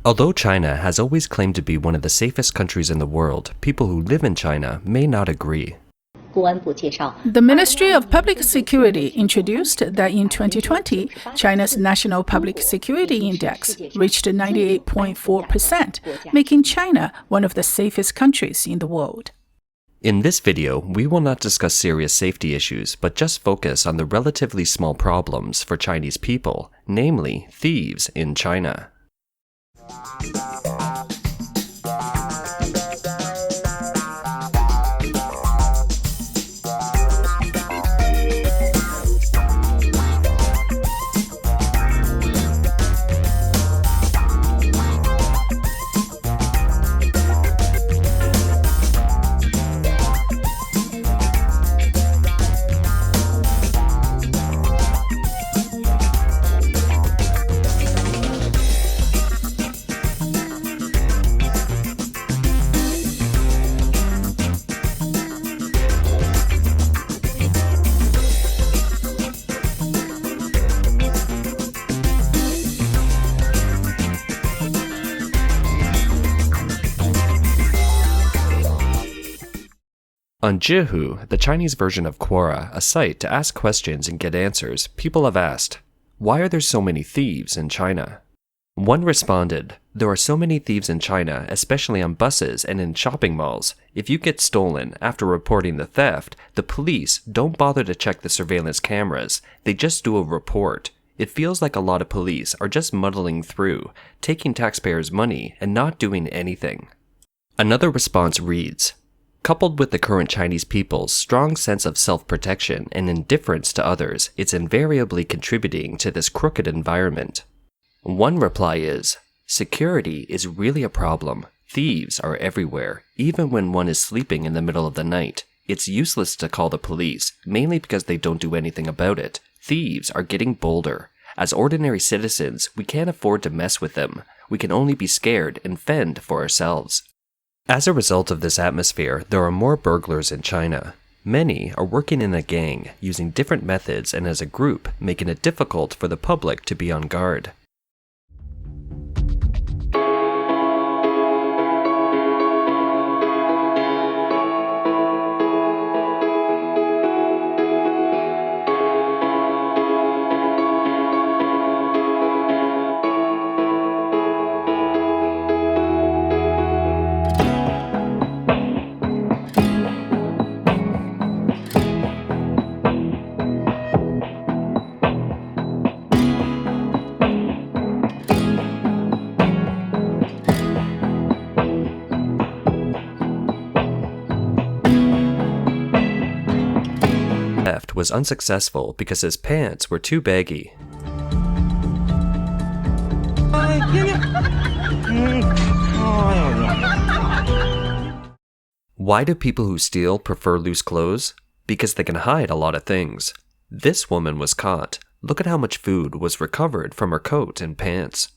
Although China has always claimed to be one of the safest countries in the world, people who live in China may not agree. The Ministry of Public Security introduced that in 2020, China's National Public Security Index reached 98.4%, making China one of the safest countries in the world. In this video, we will not discuss serious safety issues, but just focus on the relatively small problems for Chinese people, namely thieves in China. On Zhihu, the Chinese version of Quora, a site to ask questions and get answers, people have asked, why are there so many thieves in China? One responded, there are so many thieves in China, especially on buses and in shopping malls. If you get stolen after reporting the theft, the police don't bother to check the surveillance cameras, they just do a report. It feels like a lot of police are just muddling through, taking taxpayers' money and not doing anything. Another response reads, coupled with the current Chinese people's strong sense of self-protection and indifference to others, it's invariably contributing to this crooked environment. One reply is, security is really a problem. Thieves are everywhere, even when one is sleeping in the middle of the night. It's useless to call the police, mainly because they don't do anything about it. Thieves are getting bolder. As ordinary citizens, we can't afford to mess with them. We can only be scared and fend for ourselves. As a result of this atmosphere, there are more burglars in China. Many are working in a gang, using different methods and as a group, making it difficult for the public to be on guard. Theft was unsuccessful because his pants were too baggy. Why do people who steal prefer loose clothes? Because they can hide a lot of things. This woman was caught. Look at how much food was recovered from her coat and pants.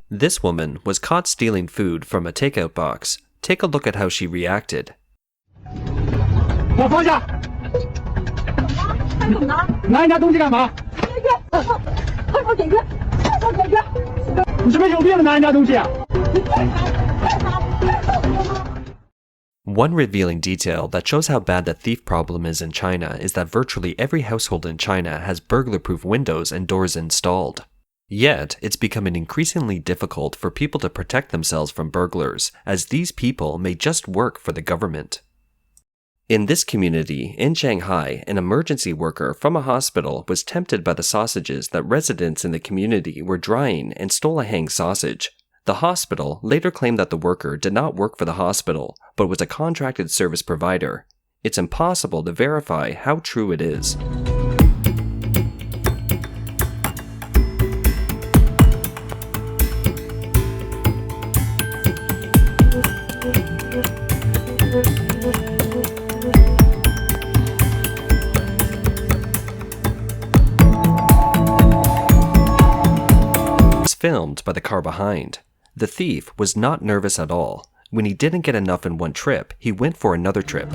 This woman was caught stealing food from a takeout box. Take a look at how she reacted. One revealing detail that shows how bad the thief problem is in China is that virtually every household in China has burglar-proof windows and doors installed. Yet, it's becoming increasingly difficult for people to protect themselves from burglars, as these people may just work for the government. In this community, in Shanghai, an emergency worker from a hospital was tempted by the sausages that residents in the community were drying and stole a hang sausage. The hospital later claimed that the worker did not work for the hospital, but was a contracted service provider. It's impossible to verify how true it is. Filmed by the car behind. The thief was not nervous at all. When he didn't get enough in one trip, he went for another trip.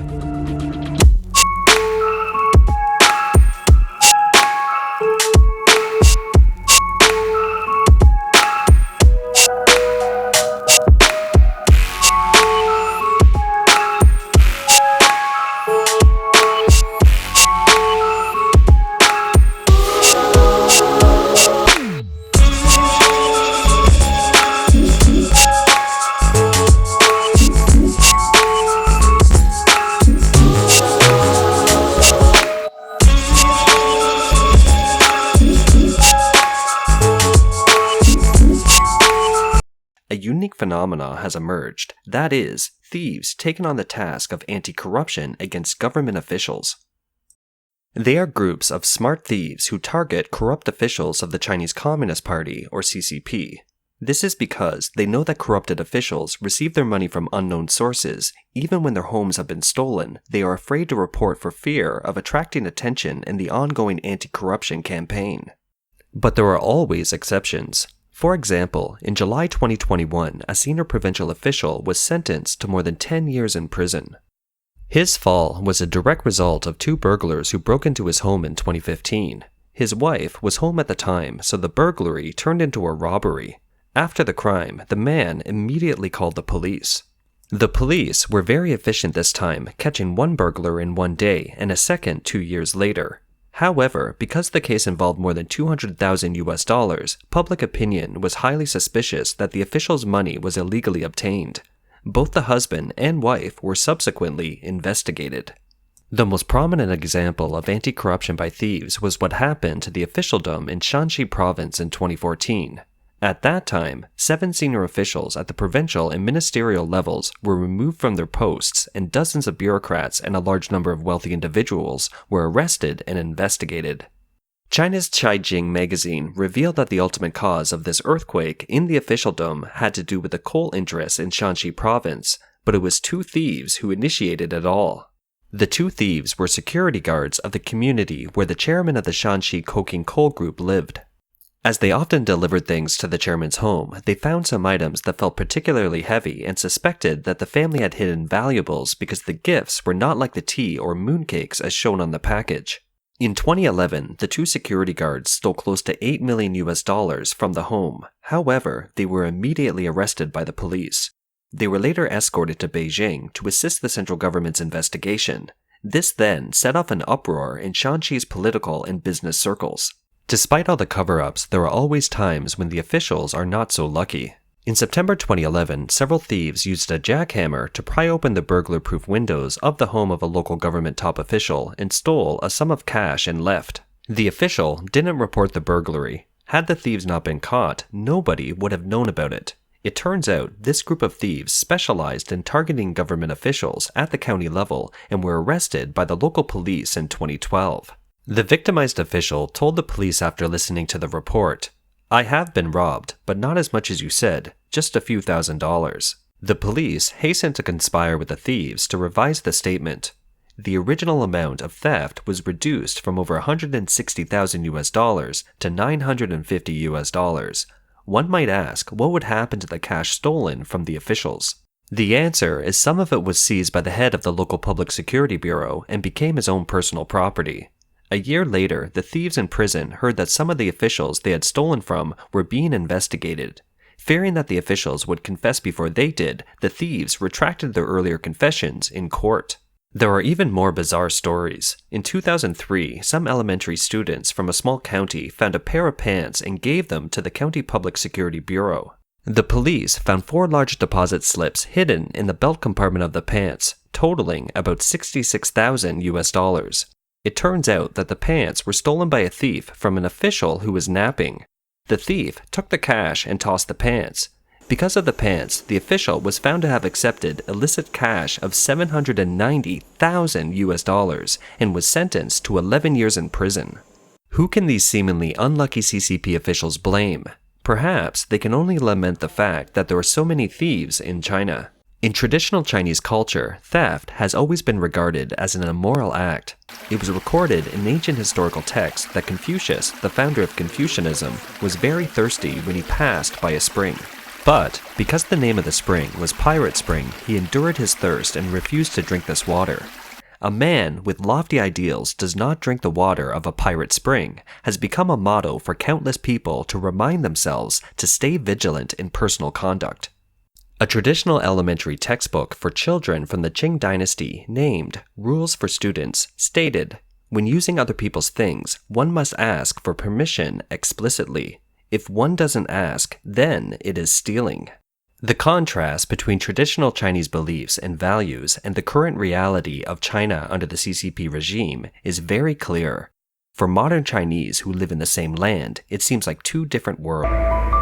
A unique phenomena has emerged, that is, thieves taking on the task of anti-corruption against government officials. They are groups of smart thieves who target corrupt officials of the Chinese Communist Party, or CCP. This is because they know that corrupted officials receive their money from unknown sources. Even when their homes have been stolen, they are afraid to report for fear of attracting attention in the ongoing anti-corruption campaign. But there are always exceptions. For example, in July 2021, a senior provincial official was sentenced to more than 10 years in prison. His fall was a direct result of two burglars who broke into his home in 2015. His wife was home at the time, so the burglary turned into a robbery. After the crime, the man immediately called the police. The police were very efficient this time, catching one burglar in one day and a second 2 years later. However, because the case involved more than $200,000, public opinion was highly suspicious that the official's money was illegally obtained. Both the husband and wife were subsequently investigated. The most prominent example of anti-corruption by thieves was what happened to the officialdom in Shanxi province in 2014. At that time, 7 senior officials at the provincial and ministerial levels were removed from their posts, and dozens of bureaucrats and a large number of wealthy individuals were arrested and investigated. China's Caijing magazine revealed that the ultimate cause of this earthquake in the officialdom had to do with the coal interests in Shanxi province, but it was 2 thieves who initiated it all. The 2 thieves were security guards of the community where the chairman of the Shanxi Coking Coal Group lived. As they often delivered things to the chairman's home, they found some items that felt particularly heavy and suspected that the family had hidden valuables because the gifts were not like the tea or mooncakes as shown on the package. In 2011, the 2 security guards stole close to $8 million from the home. However, they were immediately arrested by the police. They were later escorted to Beijing to assist the central government's investigation. This then set off an uproar in Shanxi's political and business circles. Despite all the cover-ups, there are always times when the officials are not so lucky. In September 2011, several thieves used a jackhammer to pry open the burglar-proof windows of the home of a local government top official and stole a sum of cash and left. The official didn't report the burglary. Had the thieves not been caught, nobody would have known about it. It turns out this group of thieves specialized in targeting government officials at the county level and were arrested by the local police in 2012. The victimized official told the police after listening to the report, "I have been robbed, but not as much as you said, just a few $1,000s." The police hastened to conspire with the thieves to revise the statement. The original amount of theft was reduced from over $160,000 to $950. One might ask, what would happen to the cash stolen from the officials? The answer is some of it was seized by the head of the local public security bureau and became his own personal property. A year later, the thieves in prison heard that some of the officials they had stolen from were being investigated. Fearing that the officials would confess before they did, the thieves retracted their earlier confessions in court. There are even more bizarre stories. In 2003, some elementary students from a small county found a pair of pants and gave them to the County Public Security Bureau. The police found 4 large deposit slips hidden in the belt compartment of the pants, totaling about $66,000. It turns out that the pants were stolen by a thief from an official who was napping. The thief took the cash and tossed the pants. Because of the pants, the official was found to have accepted illicit cash of $790,000 and was sentenced to 11 years in prison. Who can these seemingly unlucky CCP officials blame? Perhaps they can only lament the fact that there are so many thieves in China. In traditional Chinese culture, theft has always been regarded as an immoral act. It was recorded in ancient historical texts that Confucius, the founder of Confucianism, was very thirsty when he passed by a spring. But because the name of the spring was Pirate Spring, he endured his thirst and refused to drink this water. A man with lofty ideals does not drink the water of a pirate spring has become a motto for countless people to remind themselves to stay vigilant in personal conduct. A traditional elementary textbook for children from the Qing dynasty named Rules for Students stated, "When using other people's things, one must ask for permission explicitly. If one doesn't ask, then it is stealing." The contrast between traditional Chinese beliefs and values and the current reality of China under the CCP regime is very clear. For modern Chinese who live in the same land, it seems like two different worlds.